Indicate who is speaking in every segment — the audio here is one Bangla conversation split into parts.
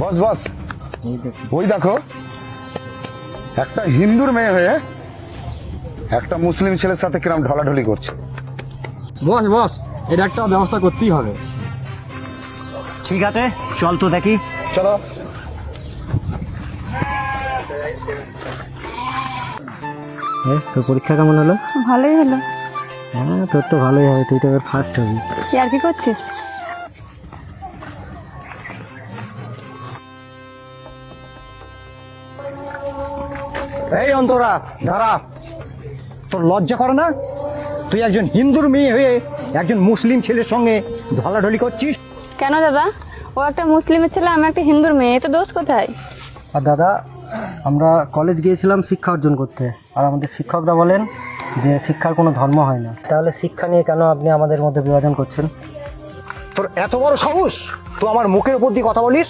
Speaker 1: বস বস, ওই দেখো একটা হিন্দুর মেয়ে হয়ে একটা মুসলিম ছেলের সাথে কিরম ঢলাঢলি করছে।
Speaker 2: বস বস, এটা একটা ব্যবস্থা করতেই হবে।
Speaker 3: ঠিক আছে, চল তো দেখি।
Speaker 1: চলো।
Speaker 3: তোর পরীক্ষা কেমন হলো?
Speaker 4: ভালোই হলো।
Speaker 3: হ্যাঁ, তোর তো ভালোই হবে, তুই তো এবার ফার্স্ট হবি।
Speaker 4: কি আর কি করছিস?
Speaker 3: এই অন্তরা, দাঁড়া। তোর লজ্জা করে না? তুই একজন হিন্দুর মেয়ে হয়ে একজন মুসলিম ছেলের সঙ্গে ঢলাঢলি করছিস।
Speaker 4: কেন দাদা? ও একটা মুসলিমের ছেলে, আমি একটা হিন্দুর মেয়ে, এতে দোষ কোথায়?
Speaker 3: আর দাদা, আমরা কলেজ গিয়েছিলাম শিক্ষা অর্জন করতে, আর আমাদের শিক্ষকরা বলেন যে শিক্ষার কোনো ধর্ম হয় না। তাহলে শিক্ষা নিয়ে কেন আপনি আমাদের মধ্যে বিভাজন করছেন? তোর এত বড় সাহস, তুই আমার মুখের উপর দিয়ে কথা বলিস?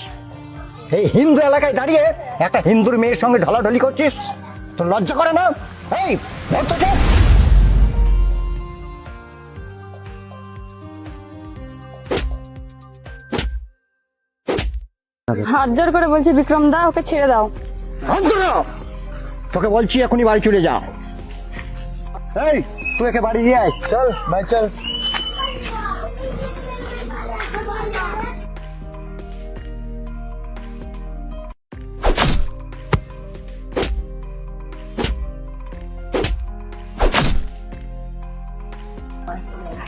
Speaker 3: এই হিন্দু এলাকায় দাঁড়িয়ে একটা হিন্দুর মেয়ের সঙ্গে ঢলাঢলি করছিস? তোর লজ্জা করে না? এই ধর তোকে।
Speaker 4: হাত জোর করে বলছি বিক্রম দা, ওকে ছেড়ে দাও।
Speaker 3: অন্তরা, তোকে বলছি এখনই বাড়ি চলে যা। এই, তুই একে বাড়ি দিয়ে আয়।
Speaker 1: চল ভাই চল।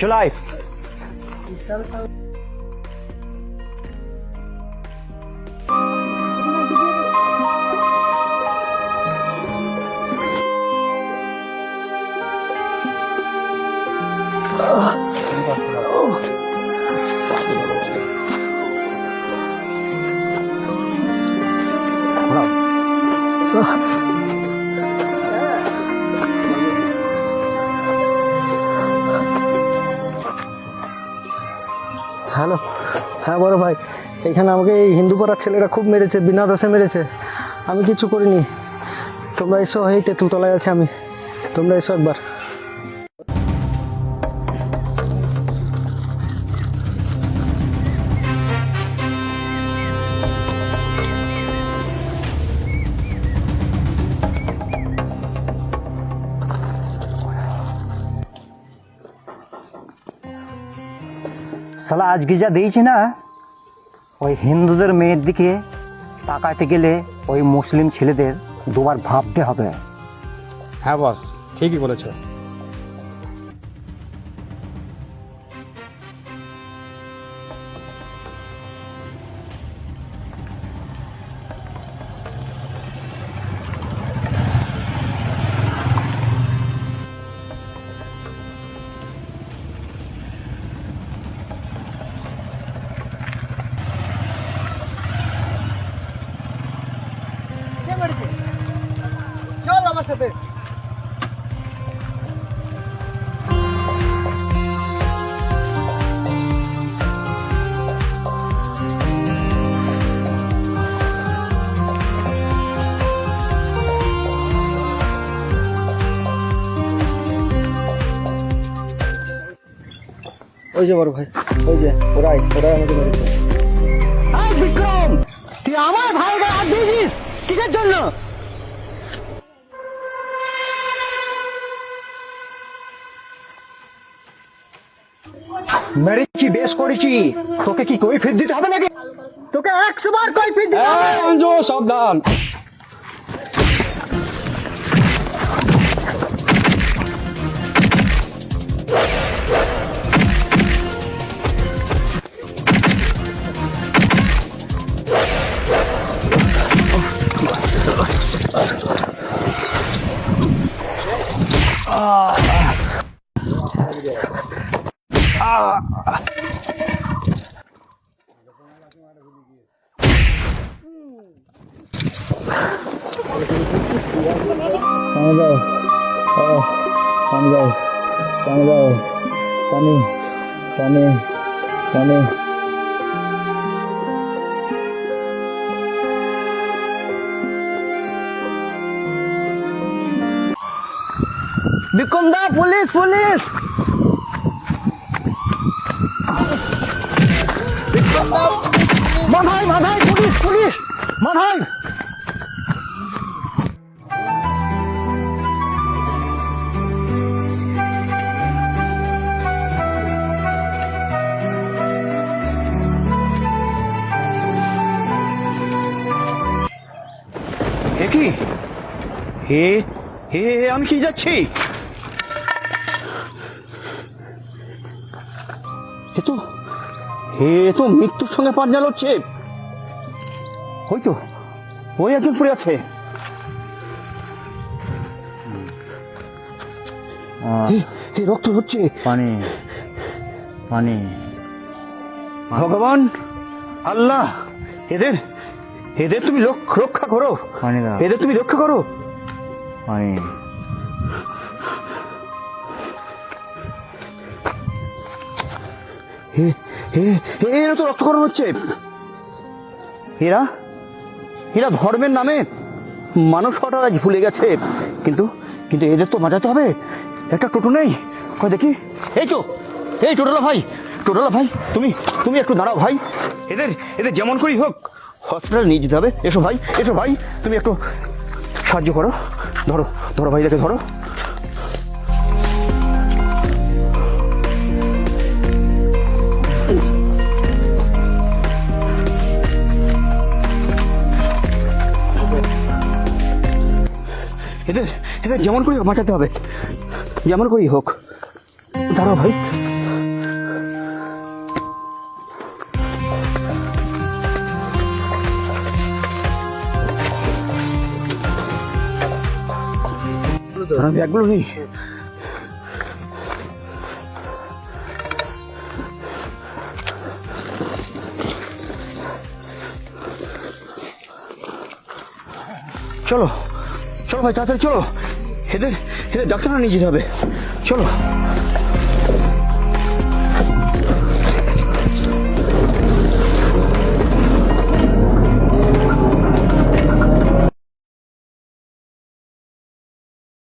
Speaker 3: চল আয়। হ্যালো, হ্যাঁ বড় ভাই, এখানে আমাকে এই হিন্দু পাড়ার ছেলেরা খুব মেরেছে, বিনা দোষে মেরেছে। আমি কিছু করিনি। তোমরা এসো, এই তেঁতুলতলায় আছে আমি, তোমরা এসো একবার। শালা আজকে যা দিয়েছি না, ওই হিন্দুদের মেয়ের দিকে তাকাতে গেলে ওই মুসলিম ছেলেদের দুবার ভাবতে হবে।
Speaker 2: হ্যাঁ বস, ঠিকই বলেছো। চল আমার সাথে।
Speaker 3: ওই যে বড় ভাই, ওই যে ওরাই আমাকে মেরেছে। বিক্রম, তুই আমার ভাইকে হাত দিয়েছিস কিসের জন্য? মেরেছি, বেশ করেছি। তোকে কি কৈফিয়ত দিতে হবে নাকি? তোকে 100 বার কৈফিয়ত দিতে হবে।
Speaker 2: অঞ্জু, সাবধান।
Speaker 1: পানি।
Speaker 3: বিক্রম দা, পুলিশ পুলিশ।
Speaker 2: বিক্রম দা, পুলিশ।
Speaker 3: মাথায় মাথায় পুলিশ পুলিশ মাথায়।
Speaker 5: এ কি হে হে আমি কি যাচ্ছি এ তো মৃত্যুর সঙ্গে পাঞ্জা জ্বালাচ্ছে ওই তো ওই একজন পড়ে আছে এ রক্ত হচ্ছে
Speaker 2: পানি পানি
Speaker 5: ভগবান আল্লাহ এদের এদের তুমি রক্ষা করো
Speaker 2: পানি দাও
Speaker 5: এদের তুমি রক্ষা করো
Speaker 2: পানি
Speaker 5: হে হে হে এরা তো রক্তকরণ হচ্ছে এরা এরা ধর্মের নামে মানুষ হওয়াটা আজ ভুলে গেছে কিন্তু কিন্তু এদের তো বাঁচাতে হবে একটা টোটো নেই কয় দেখি এই টোটোলা ভাই তুমি তুমি একটু দাঁড়াও ভাই এদের এদের যেমন করেই হোক হসপিটালে নিয়ে যেতে হবে এসো ভাই তুমি একটু সাহায্য করো ধরো ভাই দেখে ধরো এদের এদের যেমন করেই হোক বাঁচাতে হবে যেমন করেই হোক দাঁড়াও ভাই ব্যাগগুলো নেই চলো ভাই তাড়াতাড়ি চলো এদের ডাক্তারখানা নিয়ে যেতে হবে চলো